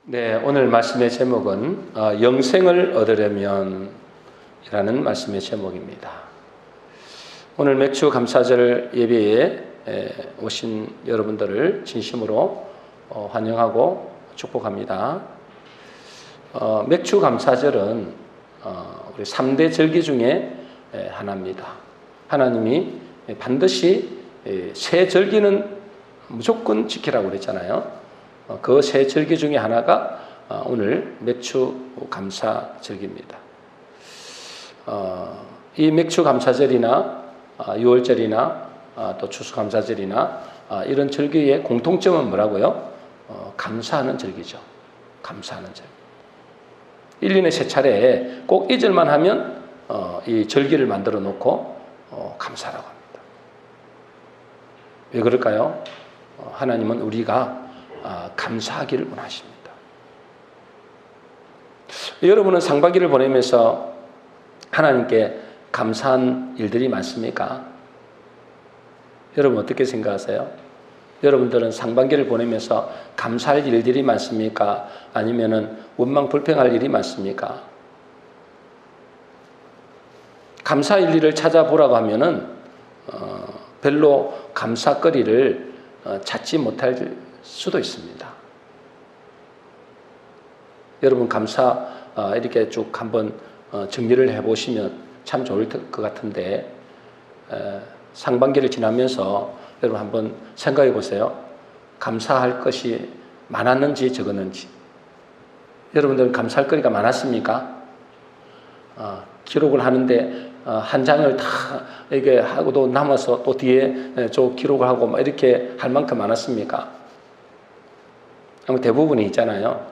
네, 오늘 말씀의 제목은 영생을 얻으려면 이라는 말씀의 제목입니다. 오늘 맥주 감사절 예배에 오신 여러분들을 진심으로 환영하고 축복합니다. 맥주 감사절은 우리 3대 절기 중에 하나입니다. 하나님이 반드시 세 절기는 무조건 지키라고 그랬잖아요. 그 세 절기 중에 하나가 오늘 맥주 감사절기입니다. 이 맥주 감사절이나 유월절이나 또 추수감사절이나 이런 절기의 공통점은 뭐라고요? 감사하는 절기죠. 감사하는 절기. 1년에 세 차례 꼭 이 절만 하면 이 절기를 만들어 놓고 감사라고 합니다. 왜 그럴까요? 하나님은 우리가 감사하기를 원하십니다. 여러분은 상반기를 보내면서 하나님께 감사한 일들이 많습니까? 여러분 어떻게 생각하세요? 여러분들은 상반기를 보내면서 감사할 일들이 많습니까? 아니면은 원망불평할 일이 많습니까? 감사할 일을 찾아보라고 하면은 별로 감사거리를 찾지 못할 수도 있습니다. 여러분 감사 이렇게 쭉 한번 정리를 해보시면 참 좋을 것 같은데 상반기를 지나면서 여러분 한번 생각해 보세요. 감사할 것이 많았는지 적었는지. 여러분들은 감사할 거리가 많았습니까? 기록을 하는데 한 장을 다 이게 하고도 남아서 또 뒤에 저 기록을 하고 막 이렇게 할 만큼 많았습니까? 대부분이 있잖아요.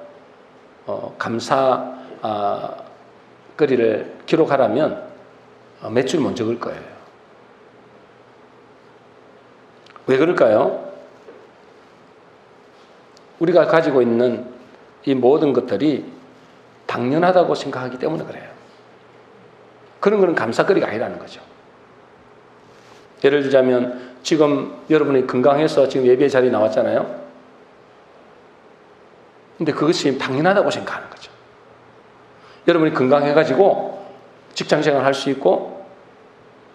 감사 거리를 기록하라면 몇 줄 못 적을 거예요. 왜 그럴까요? 우리가 가지고 있는 이 모든 것들이 당연하다고 생각하기 때문에 그래요. 그런 거는 감사거리가 아니라는 거죠. 예를 들자면 지금 여러분이 건강해서 지금 예배 자리에 나왔잖아요. 근데 그것이 당연하다고 생각하는 거죠. 여러분이 건강해가지고 직장생활 할 수 있고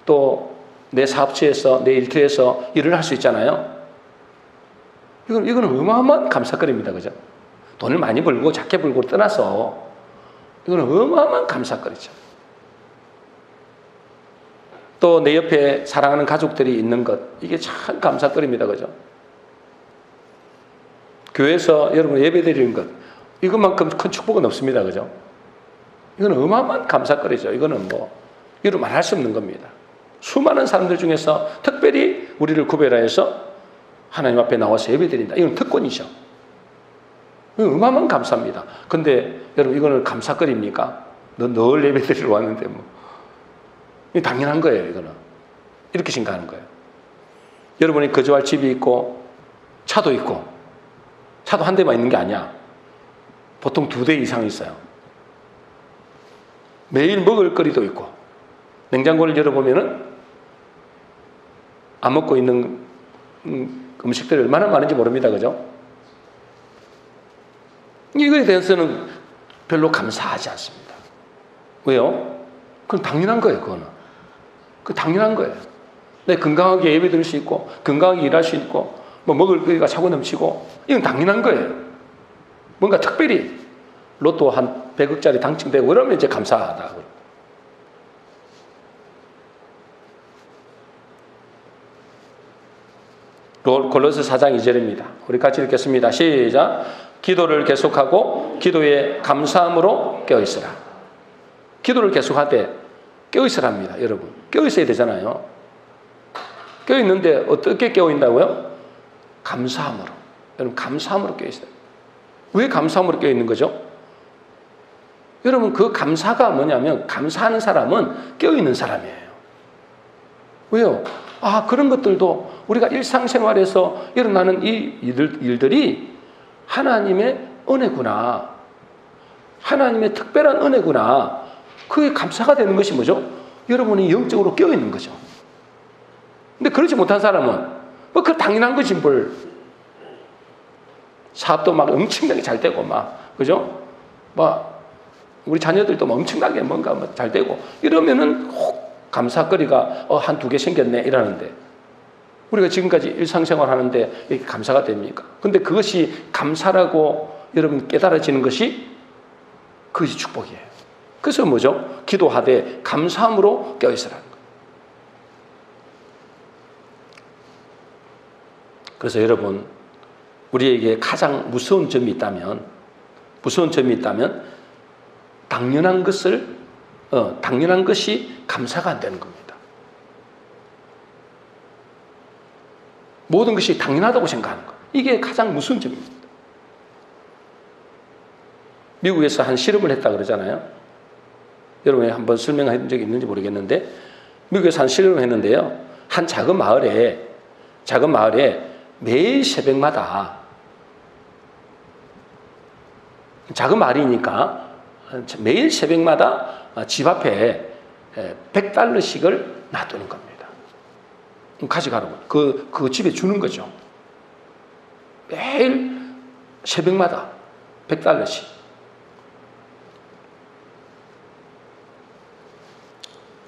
또 내 사업체에서 내 일터에서 일을 할 수 있잖아요. 이거는 어마어마한 감사거리입니다. 그죠? 돈을 많이 벌고 작게 벌고 떠나서 이거는 어마어마한 감사거리죠. 또 내 옆에 사랑하는 가족들이 있는 것, 이게 참 감사거리입니다. 그죠? 교회에서 여러분 예배 드리는 것, 이것만큼 큰 축복은 없습니다. 그죠? 이거는 어마어마한 감사거리죠. 이거는 이루 말할 수 없는 겁니다. 수많은 사람들 중에서 특별히 우리를 구별하여서 하나님 앞에 나와서 예배 드린다. 이건 특권이죠. 이건 어마어마한 감사입니다. 근데 여러분 이거는 감사거리입니까? 너 늘 예배 드리러 왔는데 이게 당연한 거예요. 이거는 이렇게 생각하는 거예요. 여러분이 거주할 집이 있고 차도 있고 차도 한 대만 있는 게 아니야. 보통 2대 이상 있어요. 매일 먹을 거리도 있고 냉장고를 열어보면은 안 먹고 있는 음식들이 얼마나 많은지 모릅니다. 그죠? 이거에 대해서는 별로 감사하지 않습니다. 왜요? 그건 당연한 거예요. 그건 당연한 거예요. 내 건강하게 예배 드릴 수 있고 건강하게 일할 수 있고 먹을 거리가 차고 넘치고 이건 당연한 거예요. 뭔가 특별히 로또 한 100억짜리 당첨되고 그러면 이제 감사하다. 골로새 4장 2절입니다. 우리 같이 읽겠습니다. 시작. 기도를 계속하고 기도에 감사함으로 깨어있으라. 기도를 계속하되 깨어있으랍니다. 여러분 깨어있어야 되잖아요. 깨어있는데 어떻게 깨어있다고요? 감사함으로. 여러분 감사함으로 깨어있어요. 왜 감사함으로 깨어있는 거죠? 여러분 그 감사가 뭐냐면 감사하는 사람은 깨어있는 사람이에요. 왜요? 그런 것들도 우리가 일상생활에서 일어나는 이 일들이 하나님의 은혜구나. 하나님의 특별한 은혜구나. 그게 감사가 되는 것이 뭐죠? 여러분이 영적으로 깨어있는 거죠. 근데 그렇지 못한 사람은 그 당연한 것이 뭘 사업도 막 엄청나게 잘 되고 막 그죠? 뭐 우리 자녀들도 뭐 엄청나게 뭔가 뭐 잘 되고 이러면은 혹 감사거리가 한두 개 생겼네 이러는데 우리가 지금까지 일상생활 하는데 이게 감사가 됩니까? 근데 그것이 감사라고 여러분 깨달아지는 것이 그것이 축복이에요. 그래서 뭐죠? 기도하되 감사함으로 껴있으라는 거예요. 그래서 여러분 우리에게 가장 무서운 점이 있다면 당연한 것이 감사가 안 되는 겁니다. 모든 것이 당연하다고 생각하는 것. 이게 가장 무서운 점입니다. 미국에서 한 실험을 했다 그러잖아요. 여러분이 한번 설명한 적이 있는지 모르겠는데 미국에서 한 실험을 했는데요. 한 작은 마을에 매일 새벽마다 작은 마을이니까 매일 새벽마다 집 앞에 $100씩을 놔두는 겁니다. 가져가라고. 그 집에 주는 거죠. 매일 새벽마다 $100씩.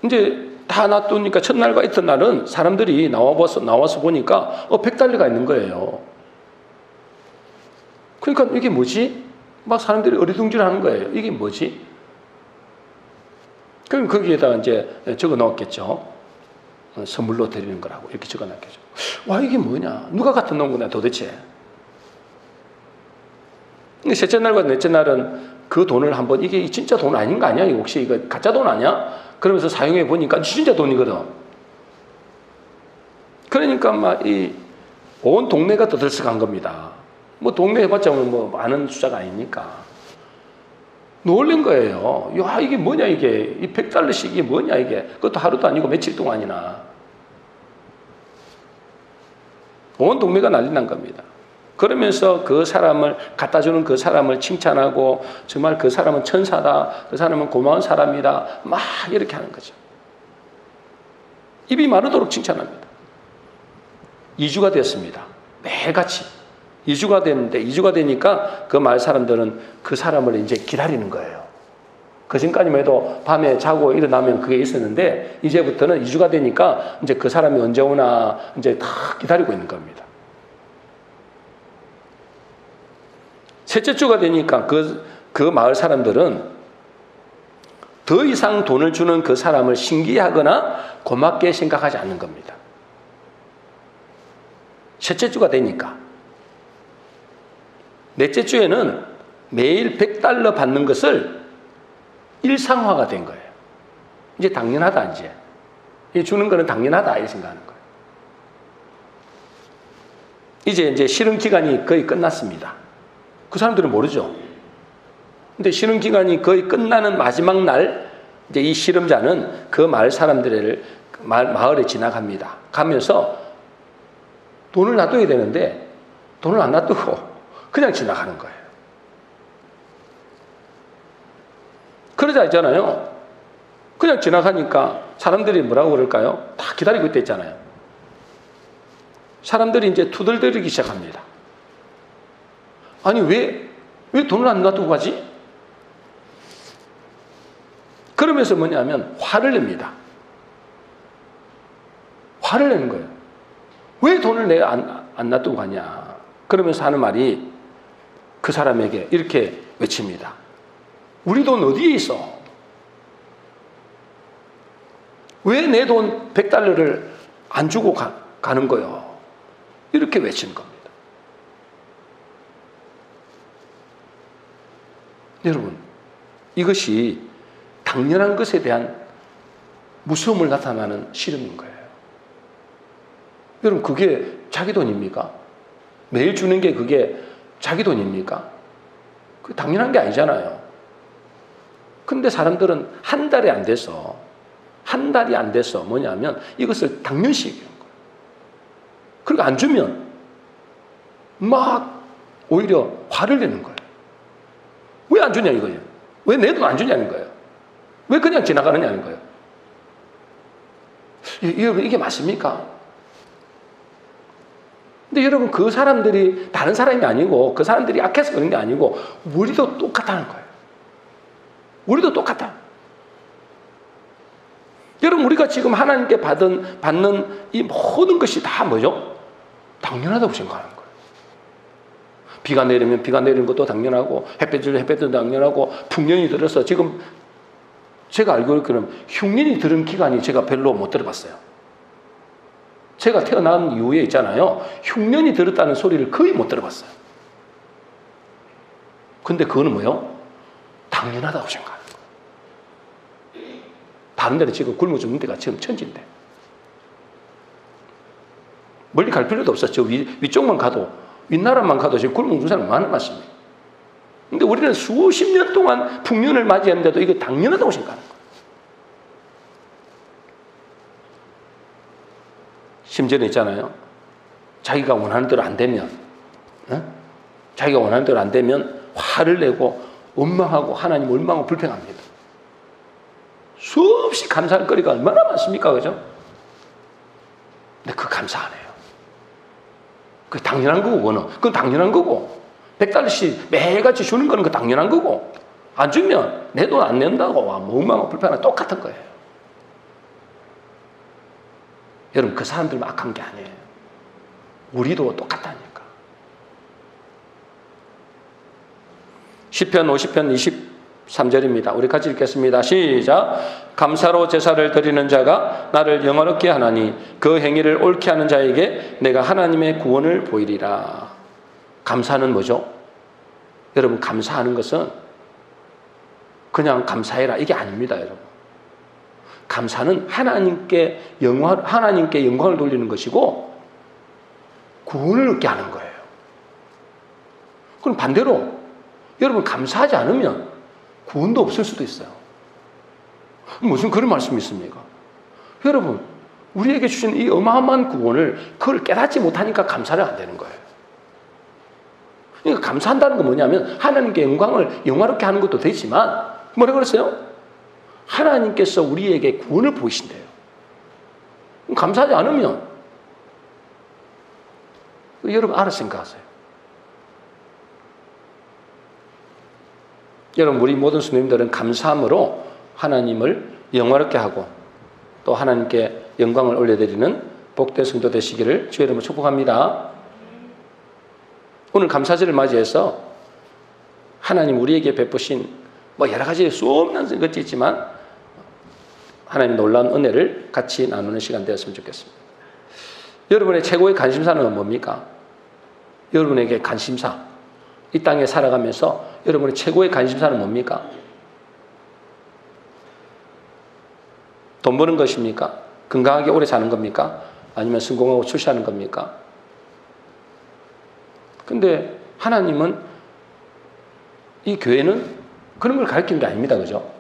이제 다 놔두니까 첫날과 이튿날은 사람들이 나와서 보니까 $100가 있는 거예요. 그러니까 이게 뭐지? 막 사람들이 어리둥절하는 거예요. 이게 뭐지? 그럼 거기에다가 이제 적어 넣었겠죠. 선물로 드리는 거라고 이렇게 적어 놨겠죠. 와, 이게 뭐냐? 누가 갖다 놓은 거냐 도대체? 셋째 날과 넷째 날은 그 돈을 한번 이게 진짜 돈 아닌 거 아니야? 이거 혹시 이거 가짜 돈 아니야? 그러면서 사용해 보니까 진짜 돈이거든. 그러니까 막 이 온 동네가 떠들썩한 겁니다. 뭐 동네 해봤자 뭐 많은 숫자가 아니니까 놀란 거예요. 야, 이게 뭐냐 이게 이 $100씩 이게 뭐냐 이게 그것도 하루도 아니고 며칠 동안이나 온 동네가 난리 난 겁니다. 그러면서 그 사람을 갖다 주는 그 사람을 칭찬하고 정말 그 사람은 천사다, 그 사람은 고마운 사람이다 막 이렇게 하는 거죠. 입이 마르도록 칭찬합니다. 2주가 됐습니다. 매일같이 2주가 됐는데 2주가 되니까 그 마을 사람들은 그 사람을 이제 기다리는 거예요. 그 전까지만 해도 밤에 자고 일어나면 그게 있었는데 이제부터는 2주가 되니까 이제 그 사람이 언제 오나 이제 다 기다리고 있는 겁니다. 셋째 주가 되니까 그 마을 사람들은 더 이상 돈을 주는 그 사람을 신기하거나 고맙게 생각하지 않는 겁니다. 셋째 주가 되니까. 넷째 주에는 매일 $100 받는 것을 일상화가 된 거예요. 이제 당연하다, 이제. 주는 거는 당연하다, 이렇게 생각하는 거예요. 이제 실험 기간이 거의 끝났습니다. 그 사람들은 모르죠. 근데 실험 기간이 거의 끝나는 마지막 날, 이제 이 실험자는 그 마을 사람들을 마을에 지나갑니다. 가면서 돈을 놔둬야 되는데 돈을 안 놔두고 그냥 지나가는 거예요. 그러자 있잖아요. 그냥 지나가니까 사람들이 뭐라고 그럴까요? 다 기다리고 있다 했잖아요. 사람들이 이제 투덜거리기 시작합니다. 아니 왜 돈을 안 놔두고 가지? 그러면서 뭐냐면 화를 냅니다. 화를 내는 거예요. 왜 돈을 내가 안 놔두고 가냐? 그러면서 하는 말이 그 사람에게 이렇게 외칩니다. 우리 돈 어디에 있어? 왜 내 돈 $100를 안 주고 가는 거요? 이렇게 외치는 겁니다. 여러분, 이것이 당연한 것에 대한 무서움을 나타나는 실험인 거예요. 여러분, 그게 자기 돈입니까? 매일 주는 게 그게 자기 돈입니까? 그 당연한 게 아니잖아요. 근데 사람들은 한 달이 안 돼서 뭐냐면 이것을 당연시 여기는 거예요. 그리고 안 주면 막 오히려 화를 내는 거예요. 왜 안 주냐 이거예요. 왜 내 돈 안 주냐는 거예요. 왜 그냥 지나가느냐는 거예요. 여러분, 이게 맞습니까? 근데 근데 여러분, 그 사람들이 다른 사람이 아니고 그 사람들이 악해서 그런 게 아니고 우리도 똑같다는 거예요. 우리도 똑같아. 여러분, 우리가 지금 하나님께 받는 이 모든 것이 다 뭐죠? 당연하다고 생각하는 거예요. 비가 내리면 비가 내리는 것도 당연하고, 햇볕 들면 햇볕도 당연하고, 풍년이 들어서 지금 제가 알고 있기로는 흉년이 들은 기간이 제가 별로 못 들어봤어요. 제가 태어난 이후에 있잖아요, 흉년이 들었다는 소리를 거의 못 들어봤어요. 근데 그거는 뭐예요? 당연하다고 생각하는 거예요. 다른 데는 지금 굶어 죽는 데가 지금 천지인데 멀리 갈 필요도 없었죠. 위쪽만 가도, 윗나라만 가도 지금 굶어 죽는 사람 많습니다. 근데 우리는 수십 년 동안 풍년을 맞이했는데도 이거 당연하다고 생각하는 거예요. 심지어는 있잖아요, 자기가 원하는 대로 안 되면, 자기가 원하는 대로 안 되면 화를 내고 원망하고 하나님 원망하고 불평합니다. 수없이 감사할 거리가 얼마나 많습니까? 그죠? 근데 그 감사 안 해요. 그게 당연한 거고, 그건 당연한 거고, 100달러씩 매일같이 주는 거는 그 당연한 거고, 안 주면 내 돈 안 낸다고 원망하고 불평하는 똑같은 거예요. 여러분, 그 사람들만 악한 게 아니에요. 우리도 똑같다니까. 시편 50편 23절입니다. 우리 같이 읽겠습니다. 시작. 감사로 제사를 드리는 자가 나를 영화롭게 하나니 그 행위를 옳게 하는 자에게 내가 하나님의 구원을 보이리라. 감사는 뭐죠? 여러분, 감사하는 것은 그냥 감사해라 이게 아닙니다. 여러분, 감사는 하나님께 영광을 돌리는 것이고 구원을 얻게 하는 거예요. 그럼 반대로 여러분, 감사하지 않으면 구원도 없을 수도 있어요. 무슨 그런 말씀이 있습니까? 여러분, 우리에게 주신 이 어마어마한 구원을 그걸 깨닫지 못하니까 감사를 안 되는 거예요. 그러니까 감사한다는 건 뭐냐면 하나님께 영화롭게 하는 것도 되지만, 뭐라고 그랬어요? 하나님께서 우리에게 구원을 보이신대요. 감사하지 않으면 여러분, 알아서 생각하세요. 여러분, 우리 모든 성도님들은 감사함으로 하나님을 영화롭게 하고 또 하나님께 영광을 올려드리는 복된 성도 되시기를 주의 이름으로 축복합니다. 오늘 감사절을 맞이해서 하나님 우리에게 베푸신 여러 가지 수 없는 것이 있지만 하나님 놀라운 은혜를 같이 나누는 시간 되었으면 좋겠습니다. 여러분의 최고의 관심사는 뭡니까? 여러분에게 관심사, 이 땅에 살아가면서 여러분의 최고의 관심사는 뭡니까? 돈 버는 것입니까? 건강하게 오래 사는 겁니까? 아니면 성공하고 출세하는 겁니까? 근데 하나님은, 이 교회는 그런 걸 가르치는 게 아닙니다. 그죠?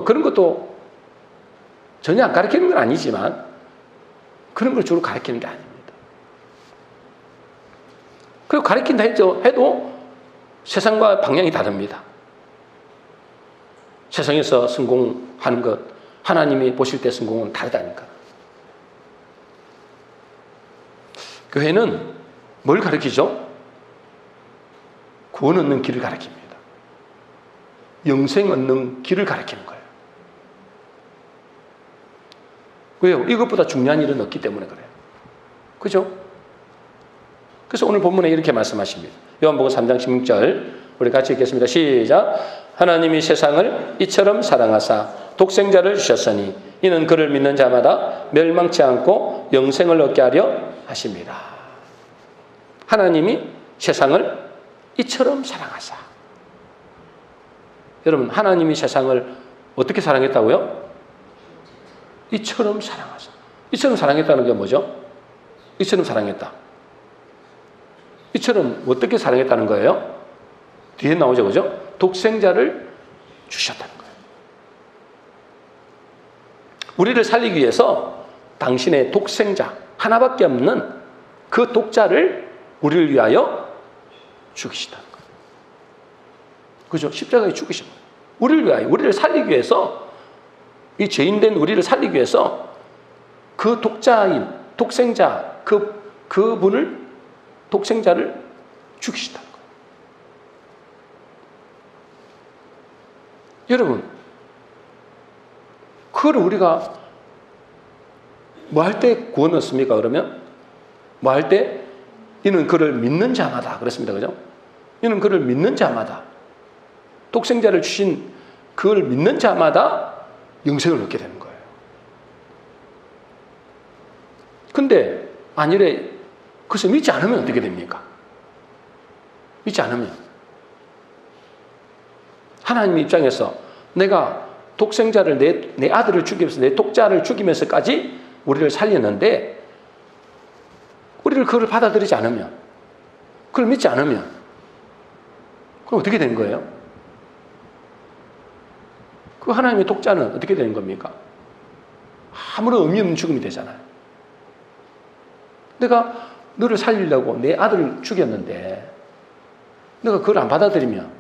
그런 것도 전혀 안 가르치는 건 아니지만 그런 걸 주로 가르치는 게 아닙니다. 그리고 가르친다 해도 세상과 방향이 다릅니다. 세상에서 성공하는 것, 하나님이 보실 때 성공은 다르다니까. 교회는 뭘 가르치죠? 구원 얻는 길을 가르칩니다. 영생 얻는 길을 가르치는 거예요. 왜요? 이것보다 중요한 일은 없기 때문에 그래요. 그죠? 그래서 오늘 본문에 이렇게 말씀하십니다. 요한복음 3장 16절 우리 같이 읽겠습니다. 시작. 하나님이 세상을 이처럼 사랑하사 독생자를 주셨으니 이는 그를 믿는 자마다 멸망치 않고 영생을 얻게 하려 하십니다. 하나님이 세상을 이처럼 사랑하사. 여러분, 하나님이 세상을 어떻게 사랑했다고요? 이처럼 사랑하사. 이처럼 사랑했다는 게 뭐죠? 이처럼 사랑했다. 이처럼 어떻게 사랑했다는 거예요? 뒤에 나오죠, 그죠? 독생자를 주셨다는 거예요. 우리를 살리기 위해서 당신의 독생자, 하나밖에 없는 그 독자를 우리를 위하여 죽이시다는 거예요. 그죠? 십자가에 죽으신 거예요. 우리를 위하여, 우리를 살리기 위해서, 이 죄인된 우리를 살리기 위해서 그 독자인, 독생자, 그 그분을 독생자를 죽이시다는 거예요. 여러분, 그걸 우리가 뭐 할 때 구원 얻습니까? 그러면 뭐 할 때 이는 그를 믿는 자마다 그랬습니다. 그죠? 이는 그를 믿는 자마다 독생자를 주신 그걸 믿는 자마다 영생을 얻게 되는 거예요. 근데 만일에 그것을 믿지 않으면 어떻게 됩니까? 믿지 않으면 하나님 입장에서 내가 독생자를 내 아들을 죽이면서 내 독자를 죽이면서까지 우리를 살렸는데 우리를 그걸 받아들이지 않으면 그걸 믿지 않으면 그럼 어떻게 되는 거예요? 그 하나님의 독자는 어떻게 되는 겁니까? 아무런 의미 없는 죽음이 되잖아요. 내가 너를 살리려고 내 아들을 죽였는데 내가 그걸 안 받아들이면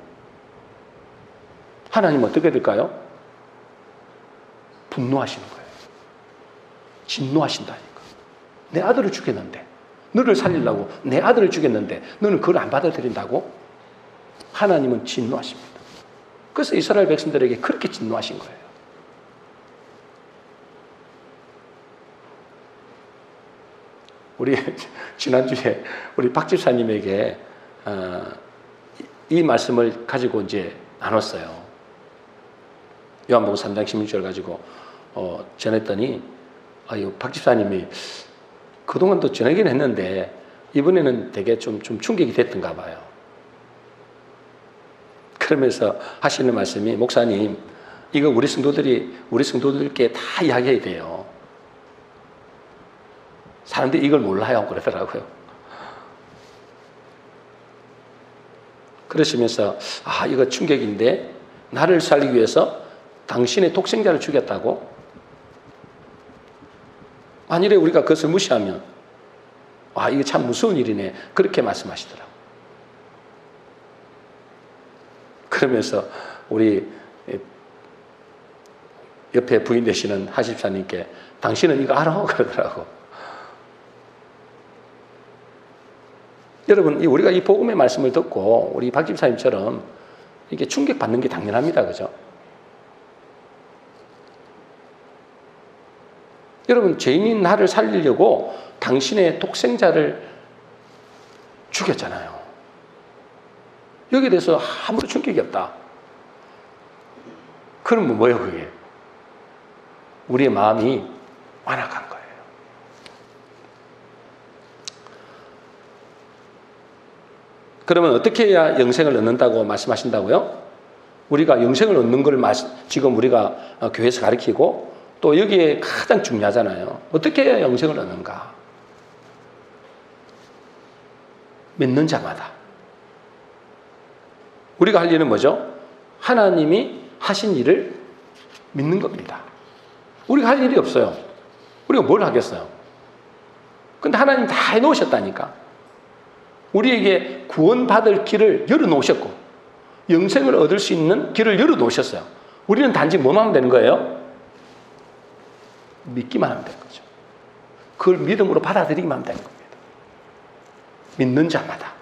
하나님은 어떻게 될까요? 분노하시는 거예요. 진노하신다니까. 내 아들을 죽였는데 너를 살리려고 내 아들을 죽였는데 너는 그걸 안 받아들인다고? 하나님은 진노하십니다. 그래서 이스라엘 백성들에게 그렇게 진노하신 거예요. 우리 지난주에 우리 박 집사님에게 이 말씀을 가지고 이제 나눴어요. 요한복음 3장 16절 가지고 전했더니 박 집사님이 그동안도 전하긴 했는데 이번에는 되게 좀 충격이 됐던가 봐요. 그러면서 하시는 말씀이 목사님 이거 우리 성도들께 다 이야기해야 돼요. 사람들이 이걸 몰라요 그러더라고요. 그러시면서 이거 충격인데 나를 살리기 위해서 당신의 독생자를 죽였다고? 만일에 우리가 그것을 무시하면 이게 참 무서운 일이네 그렇게 말씀하시더라고요. 그러면서 우리 옆에 부인 되시는 하십사님께 당신은 이거 알아? 그러더라고. 여러분, 우리가 이 복음의 말씀을 듣고 우리 박 집사님처럼 이렇게 충격받는 게 당연합니다. 그죠? 여러분, 죄인인 나를 살리려고 당신의 독생자를 죽였잖아요. 여기에 대해서 아무런 충격이 없다. 그러면 뭐예요, 그게? 우리의 마음이 완악한 거예요. 그러면 어떻게 해야 영생을 얻는다고 말씀하신다고요? 우리가 영생을 얻는 걸 지금 우리가 교회에서 가르치고 또 여기에 가장 중요하잖아요. 어떻게 해야 영생을 얻는가? 믿는 자마다. 우리가 할 일은 뭐죠? 하나님이 하신 일을 믿는 겁니다. 우리가 할 일이 없어요. 우리가 뭘 하겠어요? 근데 하나님 다 해놓으셨다니까. 우리에게 구원받을 길을 열어놓으셨고 영생을 얻을 수 있는 길을 열어놓으셨어요. 우리는 단지 뭐만 하면 되는 거예요? 믿기만 하면 되는 거죠. 그걸 믿음으로 받아들이기만 하면 되는 겁니다. 믿는 자마다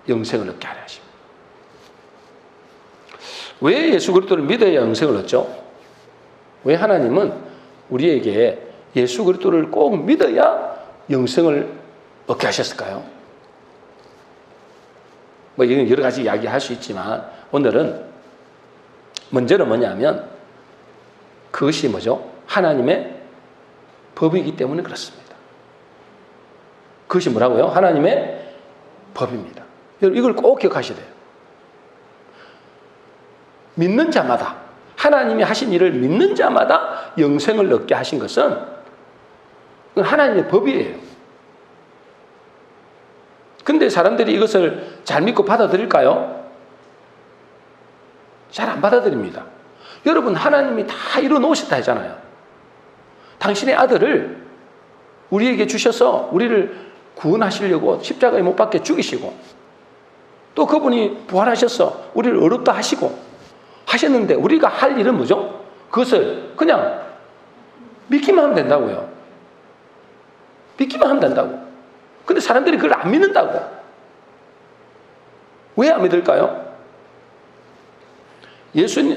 영생을 얻게 하려 하십니다. 왜 예수 그리스도를 믿어야 영생을 얻죠? 왜 하나님은 우리에게 예수 그리스도를 꼭 믿어야 영생을 얻게 하셨을까요? 뭐 이건 여러 가지 이야기할 수 있지만 오늘은 먼저는 뭐냐면 그것이 뭐죠? 하나님의 법이기 때문에 그렇습니다. 그것이 뭐라고요? 하나님의 법입니다. 여러분 이걸 꼭 기억하셔야 돼요. 믿는 자마다 하나님이 하신 일을 믿는 자마다 영생을 얻게 하신 것은 그건 하나님의 법이에요. 근데 사람들이 이것을 잘 믿고 받아들일까요? 잘 안 받아들입니다. 여러분 하나님이 다 이뤄놓으셨다 했잖아요. 당신의 아들을 우리에게 주셔서 우리를 구원하시려고 십자가에 못 박혀 죽이시고 또 그분이 부활하셔서 우리를 어렵다 하시고 하셨는데 우리가 할 일은 뭐죠? 그것을 그냥 믿기만 하면 된다고요. 믿기만 하면 된다고. 근데 사람들이 그걸 안 믿는다고. 왜 안 믿을까요?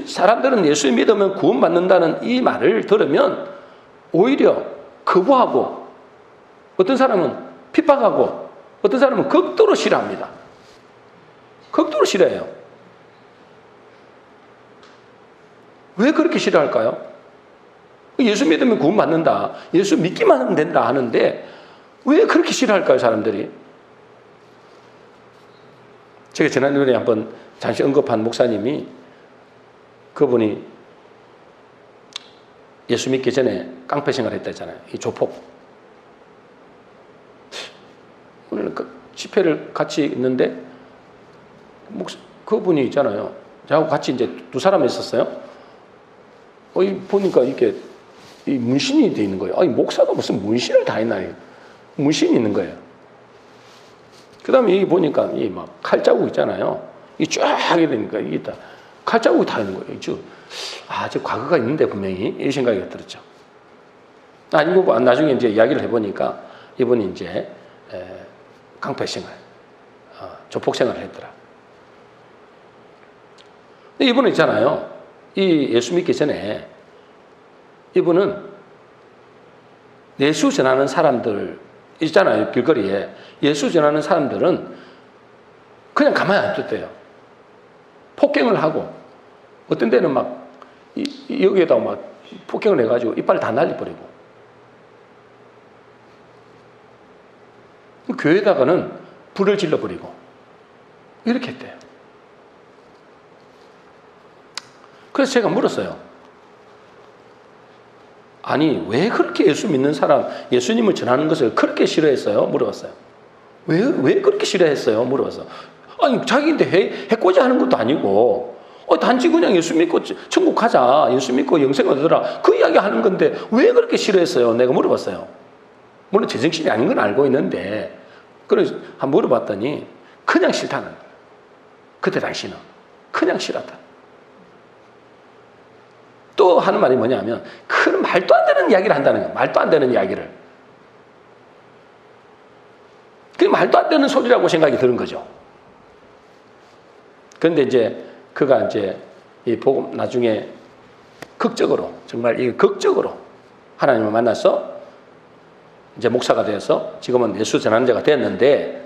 사람들은 예수 믿으면 구원받는다는 이 말을 들으면 오히려 거부하고, 어떤 사람은 핍박하고, 어떤 사람은 극도로 싫어합니다. 극도로 싫어해요. 왜 그렇게 싫어할까요? 예수 믿으면 구원받는다, 예수 믿기만 하면 된다 하는데 왜 그렇게 싫어할까요, 사람들이? 제가 지난번에 한번 잠시 언급한 목사님이, 그분이 예수 믿기 전에 깡패 생활을 했다 했잖아요. 이 조폭. 오늘 집회를 같이 있는데 그분이 있잖아요. 저하고 같이 이제 두 사람이 있었어요. 보니까 이렇게 이 문신이 돼 있는 거예요. 아니, 목사가 무슨 문신을 다 했나? 문신이 있는 거예요. 그 다음에 여기 보니까 이 막 칼자국 있잖아요. 이 쫙 이러니까 이게 다 칼자국이 다 있는 거예요. 저 과거가 있는데 분명히 이 생각이 들었죠. 아니고 나중에 이제 이야기를 해보니까 이분이 이제 깡패 생활, 조폭 생활을 했더라. 근데 이분은 있잖아요. 이 예수 믿기 전에 이분은 예수 전하는 사람들 있잖아요. 길거리에 예수 전하는 사람들은 그냥 가만히 안 뒀대요. 폭행을 하고, 어떤 데는 막 여기에다 막 폭행을 해가지고 이빨 다 날려버리고, 교회에다가는 불을 질러버리고 이렇게 했대요. 그래서 제가 물었어요. 아니, 왜 그렇게 예수 믿는 사람, 예수님을 전하는 것을 그렇게 싫어했어요? 물어봤어요. 왜 그렇게 싫어했어요? 물어봤어요. 아니, 자기한테 해코지 하는 것도 아니고, 단지 그냥 예수 믿고 천국 가자, 예수 믿고 영생 얻으라, 그 이야기 하는 건데 왜 그렇게 싫어했어요? 내가 물어봤어요. 물론 제정신이 아닌 건 알고 있는데, 그래서 한번 물어봤더니 그냥 싫다는 거예요. 그때 당시는 그냥 싫었다. 또 하는 말이 뭐냐면, 큰 말도 안 되는 이야기를 한다는 거예요. 말도 안 되는 이야기를. 그게 말도 안 되는 소리라고 생각이 드는 거죠. 그런데 이제 그가 이제 이 복음 나중에 극적으로, 정말 이 극적으로 하나님을 만나서 이제 목사가 되어서 지금은 예수 전하는 자가 되었는데,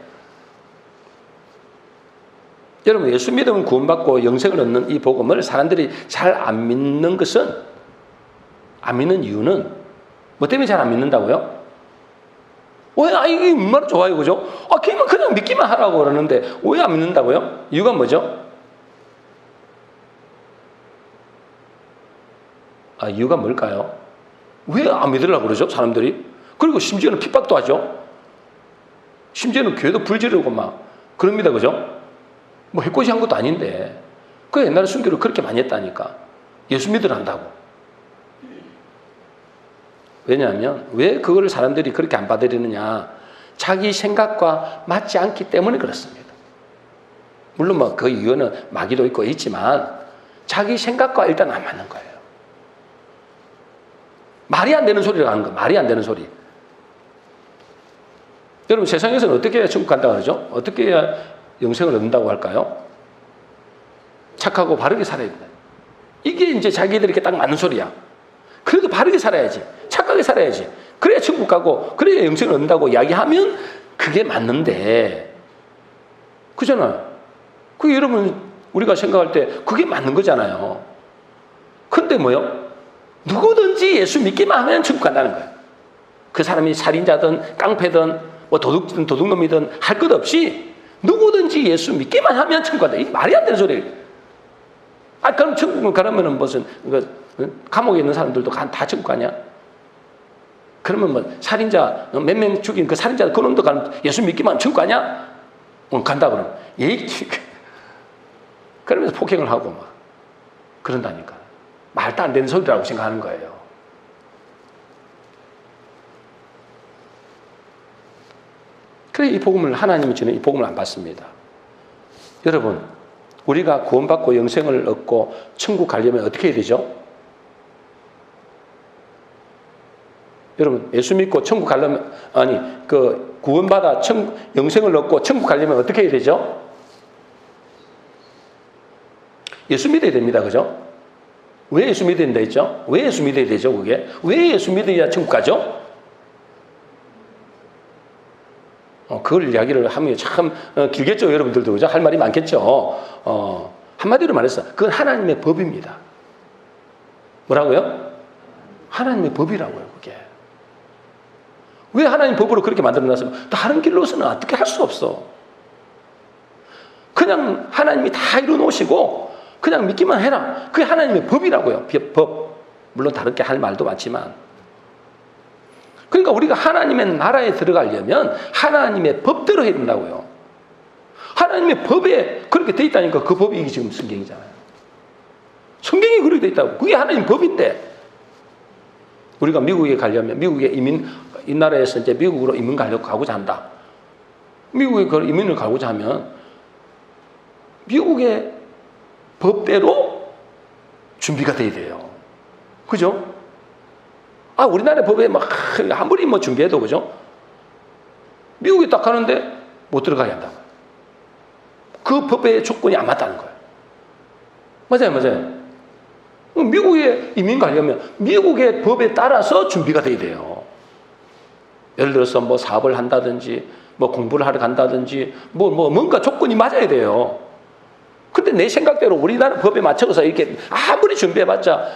여러분, 예수 믿으면 구원받고 영생을 얻는 이 복음을 사람들이 잘 안 믿는 것은, 안 믿는 이유는 뭐 때문에 잘 안 믿는다고요? 왜? 이게 얼마나 좋아요, 그죠? 그냥 믿기만 하라고 그러는데 왜 안 믿는다고요? 이유가 뭐죠? 이유가 뭘까요? 왜 안 믿으려고 그러죠, 사람들이? 그리고 심지어는 핍박도 하죠. 심지어는 교회도 불지르고 막 그럽니다, 그죠? 뭐 해코지 한 것도 아닌데, 그 옛날에 순교를 그렇게 많이 했다니까. 예수 믿으란다고. 왜냐하면 왜 그거를 사람들이 그렇게 안 받아들이느냐? 자기 생각과 맞지 않기 때문에 그렇습니다. 물론 뭐 그 이유는 마귀도 있고 있지만 자기 생각과 일단 안 맞는 거예요. 말이 안 되는 소리를 하는 거예요. 말이 안 되는 소리. 여러분, 세상에서는 어떻게 해야 천국 간다고 그러죠? 어떻게 해야 영생을 얻는다고 할까요? 착하고 바르게 살아야 된다. 이게 이제 자기들이 이렇게 딱 맞는 소리야. 그래도 바르게 살아야지. 착하게 살아야지. 그래야 천국 가고, 그래야 영생을 얻는다고 이야기하면 그게 맞는데, 그잖아요. 그게 여러분, 우리가 생각할 때 그게 맞는 거잖아요. 근데 뭐요? 누구든지 예수 믿기만 하면 천국 간다는 거예요. 그 사람이 살인자든 깡패든 뭐 도둑든 도둑놈이든 할 것 없이 누구든지 예수 믿기만 하면 천국 간다. 이게 말이 안 되는 소리예요. 그럼 천국 가려면 무슨 감옥에 있는 사람들도 다 천국 가냐? 그러면 뭐 살인자 몇 명 죽인 그 살인자 그놈도 가면 예수 믿기만 하면 천국 가냐? 간다 그러면 그러면서 폭행을 하고 막 그런다니까. 말도 안 되는 소리라고 생각하는 거예요. 그래 이 복음을, 하나님이 주는 이 복음을 안 받습니다. 여러분, 우리가 구원받고 영생을 얻고 천국 가려면 어떻게 해야 되죠? 여러분, 예수 믿고 천국 가려면, 아니, 그 구원받아 영생을 얻고 천국 가려면 어떻게 해야 되죠? 예수 믿어야 됩니다. 그죠? 왜 예수 믿어야 된다 했죠? 왜 예수 믿어야 되죠, 그게? 왜 예수 믿어야 천국 가죠? 그걸 이야기를 하면 참 길겠죠, 여러분들도. 그죠? 할 말이 많겠죠. 한마디로 말해서 그건 하나님의 법입니다. 뭐라고요? 하나님의 법이라고요, 그게. 왜 하나님 법으로 그렇게 만들어놨으면 다른 길로서는 어떻게 할 수 없어. 그냥 하나님이 다 이루어놓으시고 그냥 믿기만 해라. 그게 하나님의 법이라고요. 법. 물론 다르게 할 말도 많지만. 그러니까 우리가 하나님의 나라에 들어가려면 하나님의 법대로 해야 된다고요. 하나님의 법에 그렇게 돼 있다니까. 그 법이 지금 성경이잖아요. 성경이 그렇게 돼 있다고. 그게 하나님 법인데. 우리가 미국에 가려면 미국에 이 나라에서 이제 미국으로 이민 가고자 한다. 미국에 그 이민을 가고자 하면 미국의 법대로 준비가 돼야 돼요. 그죠? 우리나라 법에 막 아무리 뭐 준비해도, 그죠? 미국에 딱 가는데 못 들어가야 한다. 그 법의 조건이 안 맞다는 거예요. 맞아요. 미국에 이민 가려면 미국의 법에 따라서 준비가 돼야 돼요. 예를 들어서 뭐 사업을 한다든지, 뭐 공부를 하러 간다든지, 뭔가 조건이 맞아야 돼요. 근데 내 생각대로 우리나라 법에 맞춰서 이렇게 아무리 준비해봤자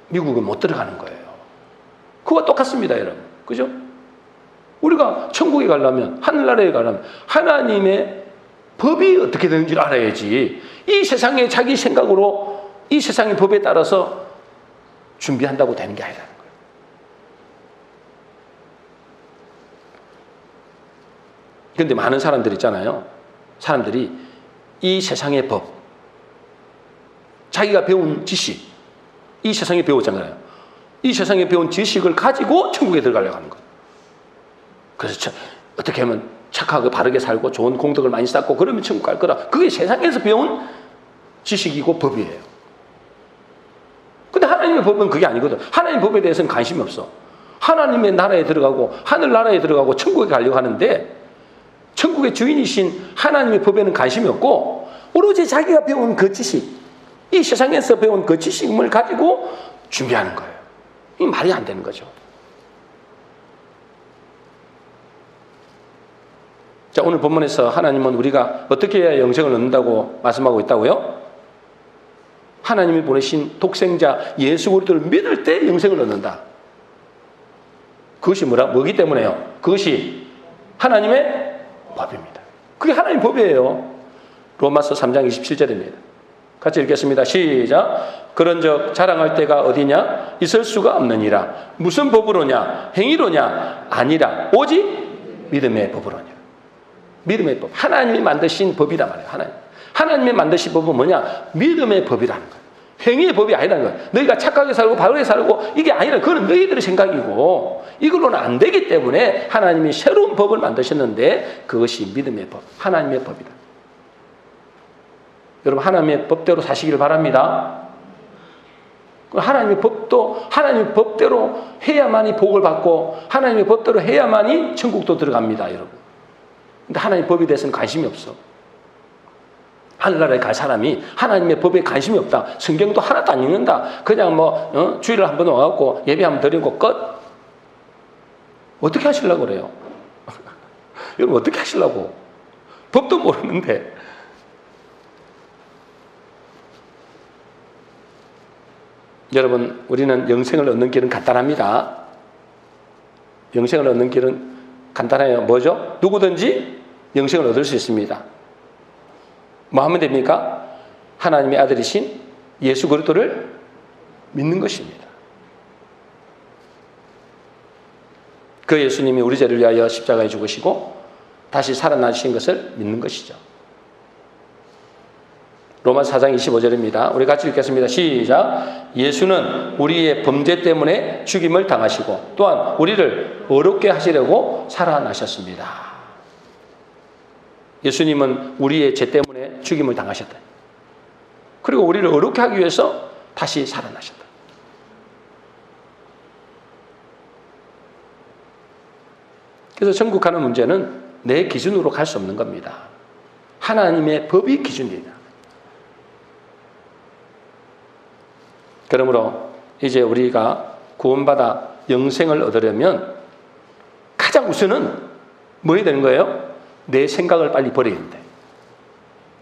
미국은 못 들어가는 거예요. 그거와 똑같습니다, 여러분. 그죠? 우리가 천국에 가려면, 하늘나라에 가려면 하나님의 법이 어떻게 되는지를 알아야지. 이 세상에 자기 생각으로 이 세상의 법에 따라서 준비한다고 되는 게 아니라는 거예요. 그런데 많은 사람들 있잖아요. 사람들이 이 세상의 법, 자기가 배운 지식, 이 세상에 배웠잖아요. 이 세상에 배운 지식을 가지고 천국에 들어가려고 하는 거예요. 그래서 어떻게 하면 착하고 바르게 살고 좋은 공덕을 많이 쌓고 그러면 천국 갈 거다. 그게 세상에서 배운 지식이고 법이에요. 근데 하나님의 법은 그게 아니거든. 하나님의 법에 대해서는 관심이 없어. 하나님의 나라에 들어가고 하늘나라에 들어가고 천국에 가려고 하는데 천국의 주인이신 하나님의 법에는 관심이 없고 오로지 자기가 배운 그 지식, 이 세상에서 배운 그 지식을 가지고 준비하는 거예요. 이 말이 안 되는 거죠. 자, 오늘 본문에서 하나님은 우리가 어떻게 해야 영생을 얻는다고 말씀하고 있다고요? 하나님이 보내신 독생자 예수 그리스도를 믿을 때 영생을 얻는다. 그것이 뭐기 때문에요? 그것이 하나님의 법입니다. 그게 하나님의 법이에요. 로마서 3장 27절입니다. 같이 읽겠습니다. 시작. 그런즉 자랑할 때가 어디냐? 있을 수가 없느니라. 무슨 법으로냐? 행위로냐? 아니라 오직 믿음의 법으로냐. 믿음의 법. 하나님이 만드신 법이란 말이에요. 하나님이 만드신 법은 뭐냐? 믿음의 법이라는 거예요. 행위의 법이 아니라는 거예요. 너희가 착하게 살고 바르게 살고 이게 아니라 그건 너희들의 생각이고 이걸로는 안 되기 때문에 하나님이 새로운 법을 만드셨는데 그것이 믿음의 법, 하나님의 법이다. 여러분 하나님의 법대로 사시길 바랍니다. 하나님의 법대로 해야만이 복을 받고 하나님의 법대로 해야만이 천국도 들어갑니다, 여러분. 근데 하나님의 법에 대해서는 관심이 없어. 하늘나라에 갈 사람이 하나님의 법에 관심이 없다. 성경도 하나도 안 읽는다. 그냥 주일을 한번 와갖고 예배 한번 드리고 끝. 어떻게 하시려고 그래요? 여러분 어떻게 하시려고? 법도 모르는데. 여러분 우리는 영생을 얻는 길은 간단합니다. 영생을 얻는 길은 간단해요. 뭐죠? 누구든지 영생을 얻을 수 있습니다. 뭐 하면 됩니까? 하나님의 아들이신 예수 그리스도를 믿는 것입니다. 그 예수님이 우리 죄를 위하여 십자가에 죽으시고 다시 살아나신 것을 믿는 것이죠. 로마서 4장 25절입니다. 우리 같이 읽겠습니다. 시작. 예수는 우리의 범죄 때문에 죽임을 당하시고 또한 우리를 의롭게 하시려고 살아나셨습니다. 예수님은 우리의 죄 때문에 죽임을 당하셨다. 그리고 우리를 의롭게 하기 위해서 다시 살아나셨다. 그래서 천국 가는 문제는 내 기준으로 갈 수 없는 겁니다. 하나님의 법이 기준이다. 그러므로 이제 우리가 구원받아 영생을 얻으려면 가장 우선은 뭐 해야 되는 거예요? 내 생각을 빨리 버려야 된다.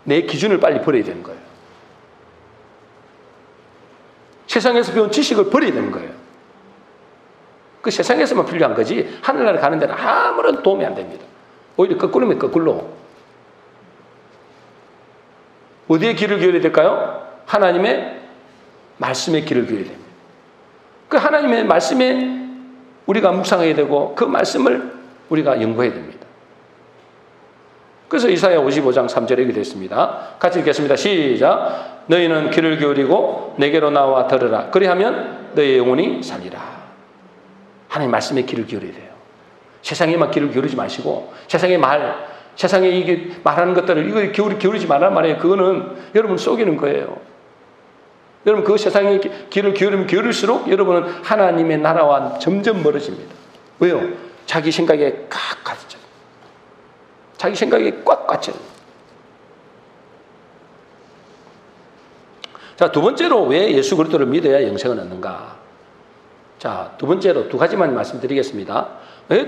내 기준을 빨리 버려야 되는 거예요. 세상에서 배운 지식을 버려야 되는 거예요. 그 세상에서만 필요한 거지 하늘나라 가는 데는 아무런 도움이 안 됩니다. 오히려 거꾸로면 거꾸로. 어디에 귀를 기울여야 될까요? 하나님의 말씀에 귀를 기울여야 됩니다. 그 하나님의 말씀에 우리가 묵상해야 되고 그 말씀을 우리가 연구해야 됩니다. 그래서 이사야 55장 3절에 이렇게 되어 있습니다. 같이 읽겠습니다. 시작. 너희는 귀를 기울이고 내게로 나와 들으라. 그리하면 너희의 영혼이 살리라. 하나님 말씀에 귀를 기울여야 돼요. 세상에만 귀를 기울이지 마시고 세상에 이게 말하는 것들을 이거 기울이지 말란 말이에요. 그거는 여러분 속이는 거예요. 여러분 그 세상에 귀를 기울이면 기울일수록 여러분은 하나님의 나라와 점점 멀어집니다. 왜요? 자기 생각에 꽉 갇혀. 자기 생각에 꽉 갇혀요. 자, 두 번째로 왜 예수 그리스도를 믿어야 영생을 얻는가? 자, 두 번째로 두 가지만 말씀드리겠습니다.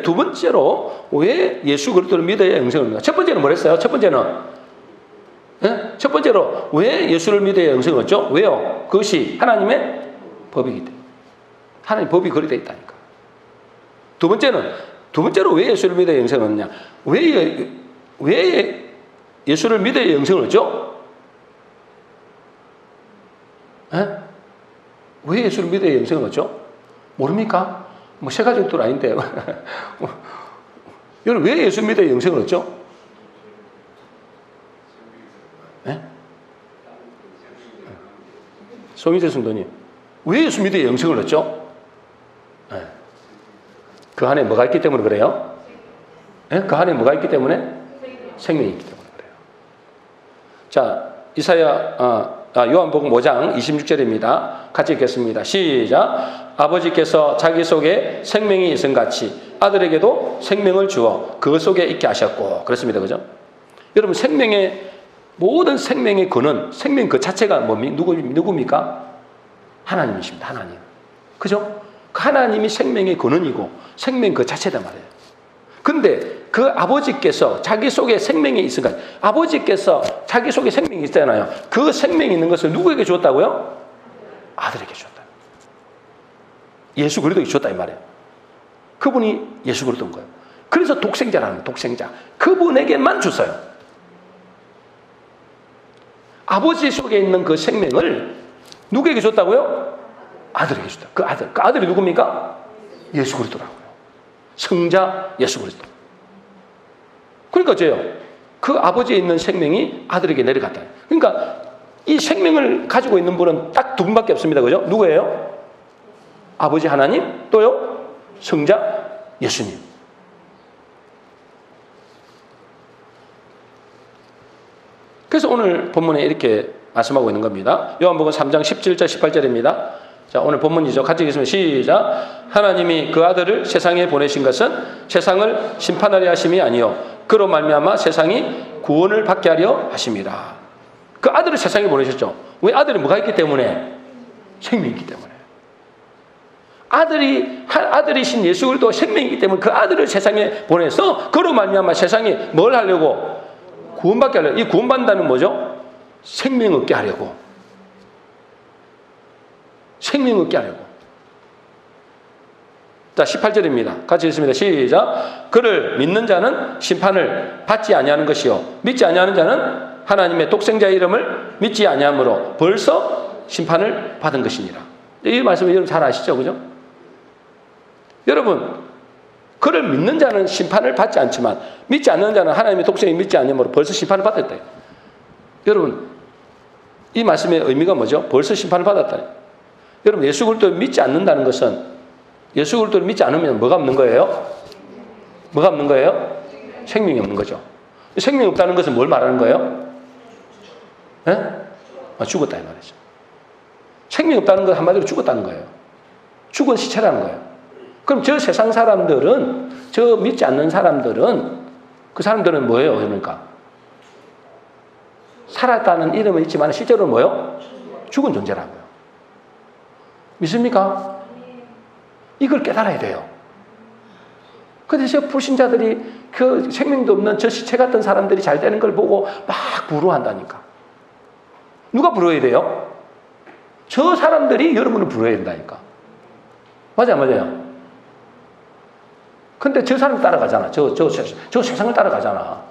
두 번째로 왜 예수 그리스도를 믿어야 영생을 얻는가? 첫 번째는 뭐랬어요? 첫 번째로 왜 예수를 믿어야 영생을 얻죠? 왜요? 그것이 하나님의 법이기 때문에. 하나님 법이 그리 되어 있다니까. 두 번째로 왜 예수를 믿어야 영생을 얻느냐? 왜 예수를 믿어야 영생을 얻죠? 왜 예수를 믿어야 영생을 얻죠? 모릅니까? 뭐 세 가족들 아닌데. 여러분 왜 예수 믿어야 영생을 얻죠? 송희재 성도님, 왜 예수 믿어야 영생을 얻죠? 그 안에 뭐가 있기 때문에 그래요? 그 안에 뭐가 있기 때문에? 생명이 있기 때문에 그래요. 자, 요한복음 5장 26절입니다. 같이 읽겠습니다. 시작. 아버지께서 자기 속에 생명이 있음 같이 아들에게도 생명을 주어 그 속에 있게 하셨고. 그렇습니다. 그죠? 여러분 모든 생명의 근원, 생명 그 자체가 누굽니까? 하나님이십니다. 하나님. 그죠? 하나님이 생명의 근원이고 생명 그 자체다 말이에요. 근데 그 아버지께서 자기 속에 생명이 있으니까 아버지께서 자기 속에 생명이 있잖아요. 그 생명이 있는 것을 누구에게 줬다고요? 아들에게 줬다. 예수 그리스도에게 줬다 이 말이에요. 그분이 예수 그리스도인 거예요. 그래서 독생자라는 독생자. 그분에게만 줬어요. 아버지 속에 있는 그 생명을 누구에게 줬다고요? 아들에게 줬다. 그 아들이 누굽니까? 예수 그리스도라고요. 성자 예수 그리스도. 그러니까 어째요? 그 아버지에 있는 생명이 아들에게 내려갔다. 그러니까 이 생명을 가지고 있는 분은 딱 두 분밖에 없습니다. 그죠? 누구예요? 아버지 하나님, 또요? 성자 예수님. 그래서 오늘 본문에 이렇게 말씀하고 있는 겁니다. 요한복음 3장 17절 18절입니다. 자, 오늘 본문이죠. 같이 읽겠습니다. 시작. 하나님이 그 아들을 세상에 보내신 것은 세상을 심판하려 하심이 아니요 그로 말미암아 세상이 구원을 받게 하려 하심이라. 그 아들을 세상에 보내셨죠. 왜? 아들이 뭐가 있기 때문에? 생명이 있기 때문에. 아들이신 예수 그리스도 생명이기 때문에 그 아들을 세상에 보내서 그로 말미암아 세상이 뭘 하려고? 구원받게 하려고. 이 구원받는다는 뭐죠? 생명 얻게 하려고. 생명 얻게 하려고. 자, 18절입니다. 같이 읽습니다. 시작. 그를 믿는 자는 심판을 받지 아니하는 것이요 믿지 아니하는 자는 하나님의 독생자의 이름을 믿지 아니하므로 벌써 심판을 받은 것이니라. 이 말씀을 여러분 잘 아시죠? 그죠? 여러분, 그를 믿는 자는 심판을 받지 않지만 믿지 않는 자는 하나님의 독생자를 믿지 않으므로 벌써 심판을 받았다. 여러분, 이 말씀의 의미가 뭐죠? 벌써 심판을 받았다. 여러분, 예수 그리스도를 믿지 않는다는 것은 예수 그리스도를 믿지 않으면 뭐가 없는 거예요? 뭐가 없는 거예요? 생명이 없는 거죠. 생명이 없다는 것은 뭘 말하는 거예요? 죽었다 이 말이죠. 생명이 없다는 건 한마디로 죽었다는 거예요. 죽은 시체라는 거예요. 그럼 저 세상 사람들은, 저 믿지 않는 사람들은, 그 사람들은 뭐예요? 그러니까 살았다는 이름은 있지만 실제로는 뭐예요? 죽은 존재라고요. 믿습니까? 이걸 깨달아야 돼요. 근데 저 불신자들이 그 생명도 없는 저 시체 같은 사람들이 잘 되는 걸 보고 막 부러워한다니까. 누가 부러워야 돼요? 저 사람들이 여러분을 부러워야 된다니까. 맞아요. 근데 저 사람 따라가잖아. 저 세상을 따라가잖아.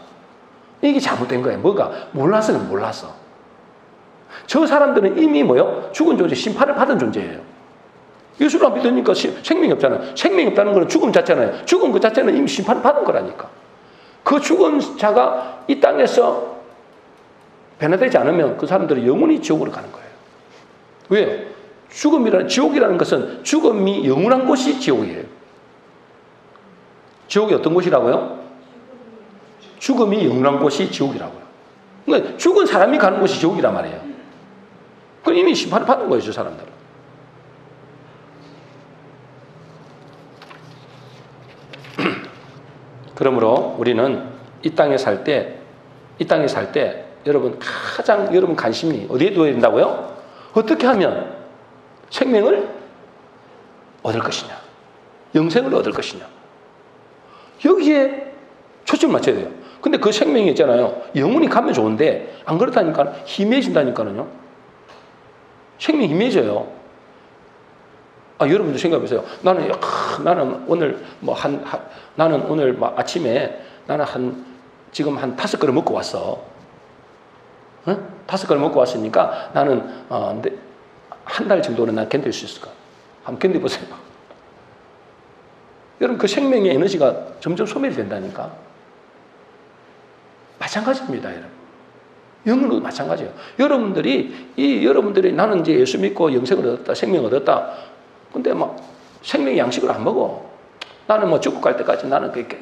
이게 잘못된 거예요. 뭐가? 몰랐어. 저 사람들은 이미 뭐요? 죽은 존재, 심판을 받은 존재예요. 예수를 안 믿으니까 생명이 없잖아요. 생명이 없다는 건 죽음 자체잖아요. 죽은 그 자체는 이미 심판을 받은 거라니까. 그 죽은 자가 이 땅에서 변화되지 않으면 그 사람들은 영원히 지옥으로 가는 거예요. 왜요? 지옥이라는 것은 죽음이 영원한 곳이 지옥이에요. 지옥이 어떤 곳이라고요? 죽음이 영원한 곳이 지옥이라고요. 그러니까 죽은 사람이 가는 곳이 지옥이란 말이에요. 그럼 이미 심판을 받은 거예요, 저 사람들은. 그러므로 우리는 이 땅에 살 때 여러분 가장 여러분 관심이 어디에 두어야 된다고요? 어떻게 하면 생명을 얻을 것이냐, 영생을 얻을 것이냐, 여기에 초점을 맞춰야 돼요. 근데 그 생명이 있잖아요. 영원히 가면 좋은데 안 그렇다니까 희미해진다니까요. 생명이 희미해져요. 여러분도 생각해보세요. 나는 오늘 나는 오늘 아침에 나는 지금 한 5그릇 먹고 왔어. 응? 5그릇 먹고 왔으니까 나는 한 달 정도는 난 견딜 수 있을까? 한번 견뎌보세요. 여러분 그 생명의 에너지가 점점 소멸이 된다니까. 마찬가지입니다, 여러분. 영혼도 마찬가지예요. 여러분들이 나는 이제 예수 믿고 영생을 얻었다, 생명을 얻었다. 근데 생명의 양식을 안 먹어. 나는 죽고 갈 때까지 나는 그렇게.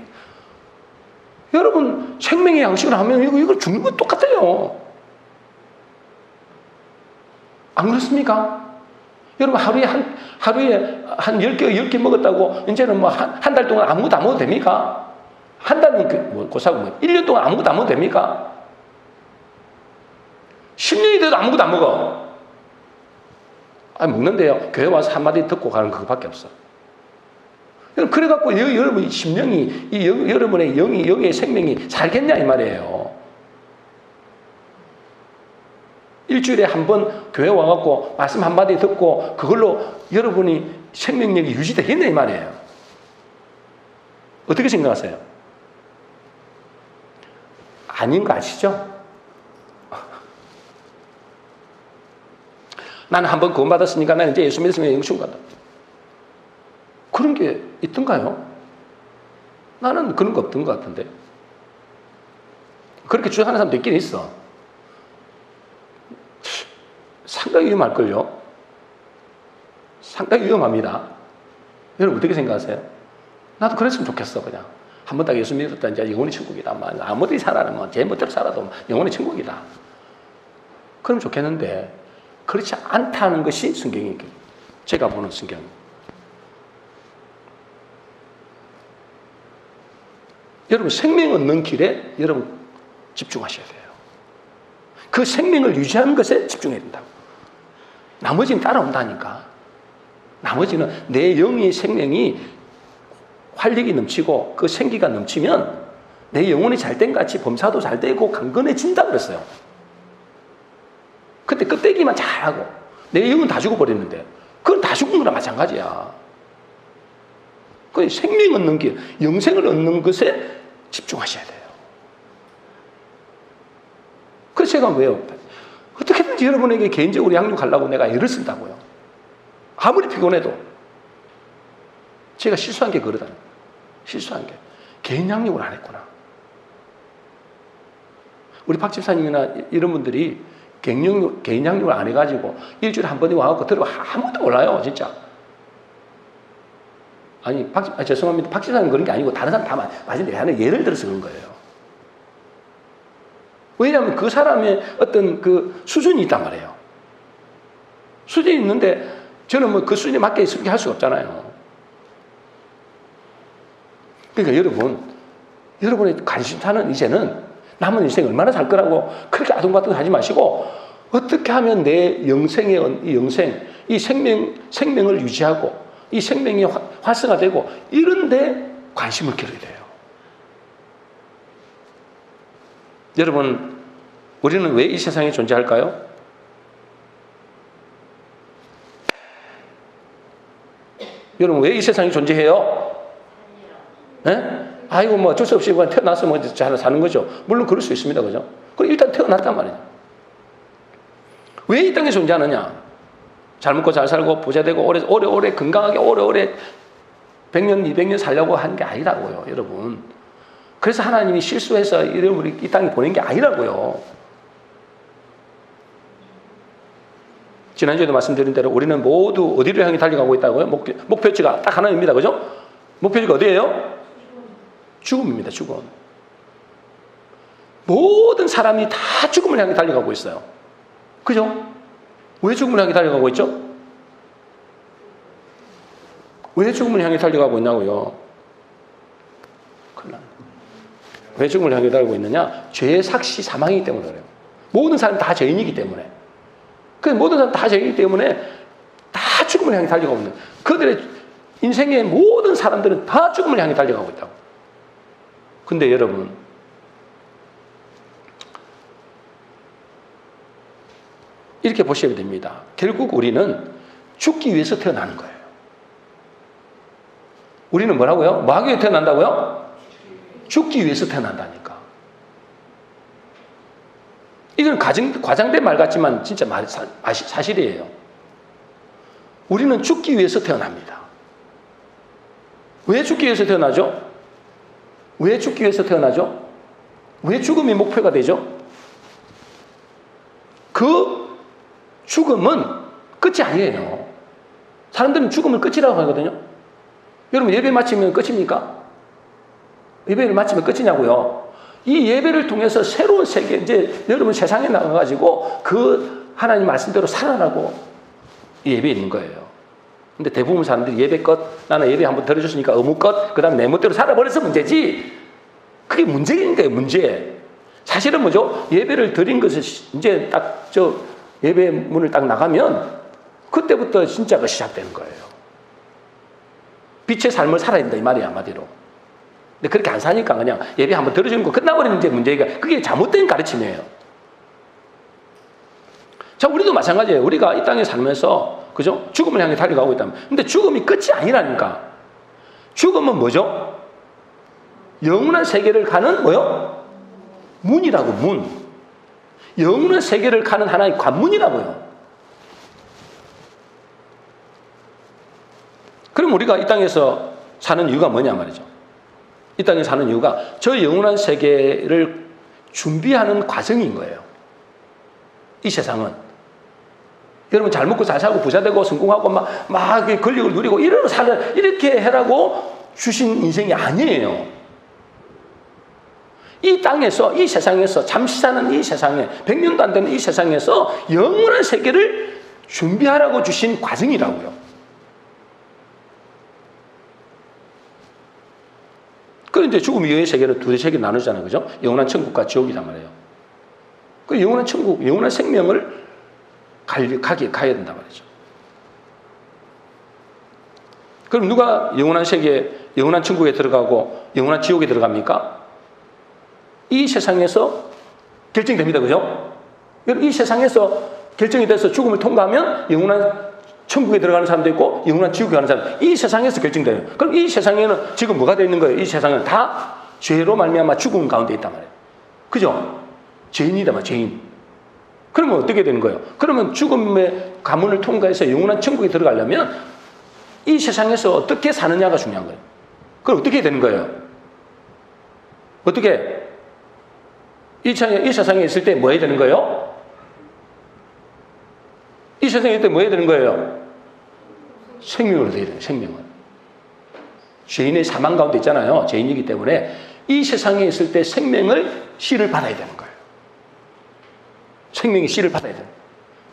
여러분 생명의 양식을 하면 이걸 죽는 건 똑같아요. 안 그렇습니까? 여러분 하루에 한 10개 먹었다고 이제는 한 달 동안 아무것도 안 먹어도 됩니까? 한 달이 고사고 1년 동안 아무것도 안 먹어도 됩니까? 10년이 돼도 아무것도 안 먹어. 먹는데요. 교회 와서 한마디 듣고 가는 그거밖에 없어. 그래갖고 여러분의 심령이, 여러분의 영이, 여기의 생명이 살겠냐 이 말이에요. 일주일에 한 번 교회 와갖고 말씀 한마디 듣고 그걸로 여러분이 생명력이 유지되겠냐 이 말이에요. 어떻게 생각하세요? 아닌 거 아시죠? 나는 한 번 구원받았으니까 나는 이제 예수 믿으면 영생 간다. 그런 게 있던가요? 나는 그런 거 없던 것 같은데. 그렇게 주장하는 사람도 있긴 있어. 상당히 위험할걸요? 상당히 위험합니다. 여러분 어떻게 생각하세요? 나도 그랬으면 좋겠어. 그냥 한 번 딱 예수 믿었다 이제 영원히 천국이다. 아무리 살아라 제 멋대로 살아도 영원히 천국이다. 그럼 좋겠는데 그렇지 않다는 것이 성경이 제가 보는 성경. 여러분 생명 얻는 길에 여러분 집중하셔야 돼요. 그 생명을 유지하는 것에 집중해야 된다고. 나머지는 따라온다니까. 나머지는 내 영의 생명이 활력이 넘치고 그 생기가 넘치면 내 영혼이 잘된 같이 범사도 잘 되고 강건해진다 그랬어요. 근데 껍데기만 잘하고 내 영은 다 죽어버렸는데 그건 다 죽은 거랑 마찬가지야. 그 생명 얻는 길, 영생을 얻는 것에 집중하셔야 돼요. 그래서 제가 왜요? 어떻게든지 여러분에게 개인적으로 양육하려고 내가 애를 쓴다고요. 아무리 피곤해도 제가 실수한 게 그러다. 실수한 게 개인 양육을 안 했구나. 우리 박 집사님이나 이런 분들이 개인 양육을 안 해가지고 일주일에 한 번에 와갖고 들어가 아무도 몰라요, 진짜. 죄송합니다. 박 집사님 그런 게 아니고 다른 사람 다 맞은데 하는 예를 들어서 그런 거예요. 왜냐하면 그 사람의 어떤 그 수준이 있단 말이에요. 수준이 있는데 저는 그 수준에 맞게 그렇게 할 수가 없잖아요. 그러니까 여러분의 관심사는 이제는 남은 인생 얼마나 살 거라고 그렇게 아둥바둥 하지 마시고 어떻게 하면 내 영생의 이 영생, 이 생명을 유지하고 이 생명이 활성화되고 이런 데 관심을 기울여야 돼요. 여러분, 우리는 왜 이 세상에 존재할까요? 여러분, 왜 이 세상에 존재해요? 네? 아이고, 뭐, 어쩔 수 없이 그냥 태어나서 뭐, 잘 사는 거죠. 물론 그럴 수 있습니다. 그죠? 그럼 일단 태어났단 말이에요. 왜 이 땅에 존재하느냐? 잘 먹고 잘 살고 부자 되고 오래오래 건강하게 오래오래 100년, 200년 살려고 한 게 아니라고요, 여러분. 그래서 하나님이 실수해서 우리 이 땅에 보낸 게 아니라고요. 지난주에도 말씀드린 대로 우리는 모두 어디를 향해 달려가고 있다고요? 목표지가 딱 하나입니다. 그죠? 목표지가 어디예요? 죽음입니다. 죽음. 모든 사람이 다 죽음을 향해 달려가고 있어요. 그죠? 왜 죽음을 향해 달려가고 있죠? 왜 죽음을 향해 달려가고 있냐고요? 큰일 났네. 왜 죽음을 향해 달려가고 있느냐? 죄의 삭시 사망이기 때문에 그래요. 모든 사람이 다 죄인이기 때문에. 그 모든 사람 다 죄인이기 때문에 다 죽음을 향해 달려가고 있는. 그들의 인생의 모든 사람들은 다 죽음을 향해 달려가고 있다고. 근데 여러분, 이렇게 보셔야 됩니다. 결국 우리는 죽기 위해서 태어나는 거예요. 우리는 뭐라고요? 뭐 하기 위해 태어난다고요? 죽기 위해서 태어난다니까. 이건 과장된 말 같지만 진짜 사실이에요. 우리는 죽기 위해서 태어납니다. 왜 죽기 위해서 태어나죠? 왜 죽기 위해서 태어나죠? 왜 죽음이 목표가 되죠? 그 죽음은 끝이 아니에요. 사람들은 죽음을 끝이라고 하거든요. 여러분, 예배 마치면 끝입니까? 예배를 마치면 끝이냐고요? 이 예배를 통해서 새로운 세계, 이제 여러분 세상에 나가가지고 그 하나님 말씀대로 살아나고 예배에 있는 거예요. 근데 대부분 사람들이 예배 끝, 나는 예배 한번 들어줬으니까 의무 끝, 그 다음에 내 멋대로 살아버려서 문제지. 그게 문제인 거예요, 문제. 사실은 뭐죠? 예배를 드린 것을 이제 딱 예배 문을 딱 나가면 그때부터 진짜가 시작되는 거예요. 빛의 삶을 살아야 된다, 이 말이야, 한마디로. 근데 그렇게 안 사니까 그냥 예배 한번 들어주는 거 끝나버리는 게 문제가, 그게 잘못된 가르침이에요. 자, 우리도 마찬가지예요. 우리가 이 땅에 살면서, 그죠? 죽음을 향해 달려가고 있다면. 근데 죽음이 끝이 아니라니까. 죽음은 뭐죠? 영원한 세계를 가는 뭐요? 문이라고, 문. 영원한 세계를 가는 하나의 관문이라고요. 그럼 우리가 이 땅에서 사는 이유가 뭐냐 말이죠. 이 땅에 사는 이유가 저 영원한 세계를 준비하는 과정인 거예요. 이 세상은. 여러분, 잘 먹고 잘 살고 부자 되고 성공하고 막 권력을 누리고 이렇게 해라고 주신 인생이 아니에요. 이 땅에서, 이 세상에서, 잠시 사는 이 세상에, 100년도 안 되는 이 세상에서 영원한 세계를 준비하라고 주신 과정이라고요. 그런데 죽음 이후의 세계를 두 세계 나누잖아요. 그죠? 영원한 천국과 지옥이란 말이에요. 그 영원한 천국, 영원한 생명을 가야 된단 말이죠. 그럼 누가 영원한 세계, 영원한 천국에 들어가고 영원한 지옥에 들어갑니까? 이 세상에서 결정됩니다. 그죠? 이 세상에서 결정이 돼서 죽음을 통과하면 영원한 천국에 들어가는 사람도 있고 영원한 지옥에 가는 사람, 이 세상에서 결정돼요. 그럼 이 세상에는 지금 뭐가 되어 있는 거예요? 이 세상은 다 죄로 말미암아 죽음 가운데 있단 말이에요. 그죠? 죄인이다 말, 죄인. 그러면 어떻게 되는 거예요? 그러면 죽음의 가문을 통과해서 영원한 천국에 들어가려면 이 세상에서 어떻게 사느냐가 중요한 거예요. 그럼 어떻게 되는 거예요? 어떻게? 이 세상에 있을 때 뭐 해야 되는 거예요? 이 세상에 있을 때 뭐 해야 되는 거예요? 생명을 얻어야 돼요. 생명을. 죄인의 사망 가운데 있잖아요. 죄인이기 때문에 이 세상에 있을 때 생명을 씨를 받아야 되는 거예요. 생명의 씨를 받아야 돼요.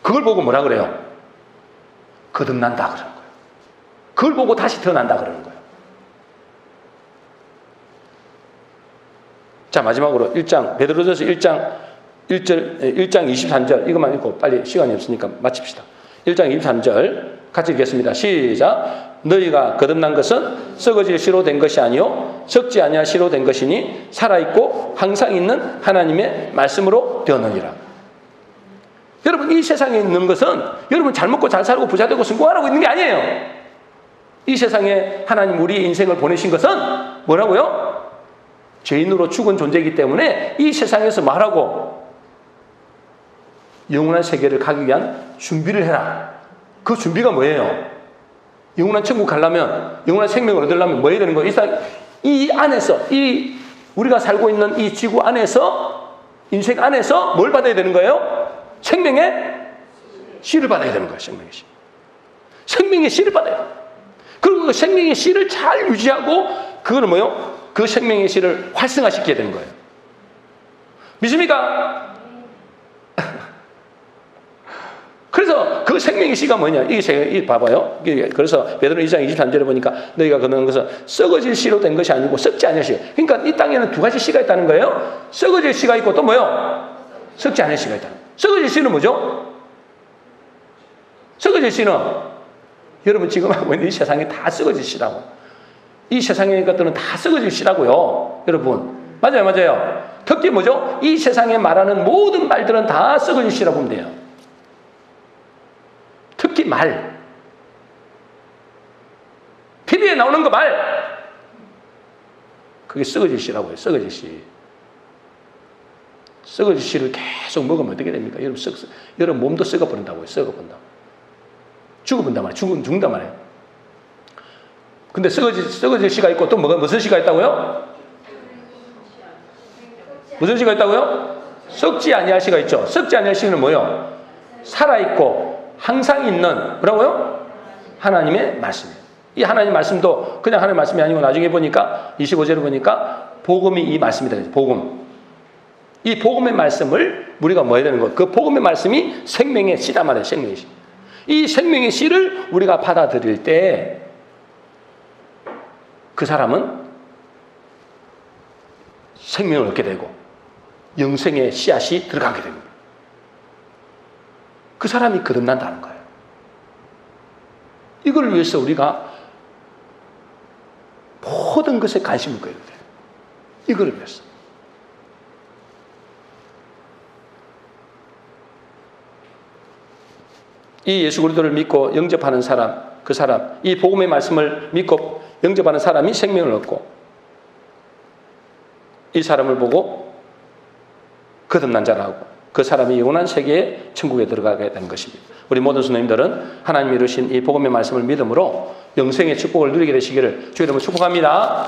그걸 보고 뭐라 그래요? 거듭난다 그러는 거예요. 그걸 보고 다시 태어난다 그러는 거예요. 자, 마지막으로 1장, 베드로전서 1장 23절 이것만 읽고 빨리 시간이 없으니까 마칩시다. 1장 23절 같이 읽겠습니다. 시작. 너희가 거듭난 것은 썩어질 씨로 된 것이 아니요 썩지 아니할 씨로 된 것이니 살아있고 항상 있는 하나님의 말씀으로 되었느니라. 여러분, 이 세상에 있는 것은 여러분 잘 먹고 잘 살고 부자 되고 성공하라고 있는 게 아니에요. 이 세상에 하나님 우리의 인생을 보내신 것은 뭐라고요? 죄인으로 죽은 존재이기 때문에 이 세상에서 말하고 영원한 세계를 가기 위한 준비를 해라. 그 준비가 뭐예요? 영원한 천국 가려면, 영원한 생명을 얻으려면 뭐 해야 되는 거예요? 이 안에서, 우리가 살고 있는 이 지구 안에서, 인생 안에서 뭘 받아야 되는 거예요? 생명의 씨를 받아야 되는 거예요. 생명의 씨. 생명의 씨를 받아야 돼요. 그리고 그 생명의 씨를 잘 유지하고, 그거는 뭐예요? 그 생명의 씨를 활성화시켜야 되는 거예요. 믿습니까? 그래서 그 생명의 씨가 뭐냐? 이게 봐봐요. 그래서 베드로 2장 23절에 보니까 너희가 거듭난 것은 썩어질 씨로 된 것이 아니고 썩지 않을 씨. 그러니까 이 땅에는 두 가지 씨가 있다는 거예요. 썩어질 씨가 있고 또 뭐요? 썩지 않을 씨가 있다. 썩어질 씨는 뭐죠? 썩어질 씨는 여러분 지금 하고 있는 이 세상이 다 썩어질 씨라고. 이 세상의 것들은 다 썩어질 씨라고요. 여러분. 맞아요. 특히 뭐죠? 이 세상에 말하는 모든 말들은 다 썩어질 씨라고 보면 돼요. 특히 말. TV에 나오는 거 말. 그게 썩어질 씨라고 해요. 썩어질 씨. 썩어질 씨를 계속 먹으면 어떻게 됩니까? 여러분 몸도 썩어버린다고요. 썩어본다고. 죽어본단 말이에요. 죽는단 말이에요. 근데 썩어질 씨가 있고 또 무슨 씨가 있다고요? 무슨 씨가 있다고요? 썩지 아니할 씨가 있죠. 썩지 아니할 씨는 뭐예요? 살아있고 항상 있는 뭐라고요? 하나님의 말씀이에요. 이 하나님 말씀도 그냥 하나님의 말씀이 아니고 나중에 보니까 25절에 보니까 복음이 이 말씀이다. 복음. 이 복음의 말씀을 우리가 뭐 해야 되는 거예요? 그 복음의 말씀이 생명의 씨다 말이에요. 생명의 씨. 이 생명의 씨를 우리가 받아들일 때 그 사람은 생명을 얻게 되고 영생의 씨앗이 들어가게 됩니다. 그 사람이 거듭난다는 거예요. 이걸 위해서 우리가 모든 것에 관심을 갖어야 돼요. 이걸 위해서. 이 예수 그리스도를 믿고 영접하는 사람, 그 사람, 이 복음의 말씀을 믿고 영접하는 사람이 생명을 얻고 이 사람을 보고 거듭난 자라고 그 사람이 영원한 세계의 천국에 들어가게 되는 것입니다. 우리 모든 성도님들은 하나님이 이루신 이 복음의 말씀을 믿음으로 영생의 축복을 누리게 되시기를 주의 이름으로 축복합니다.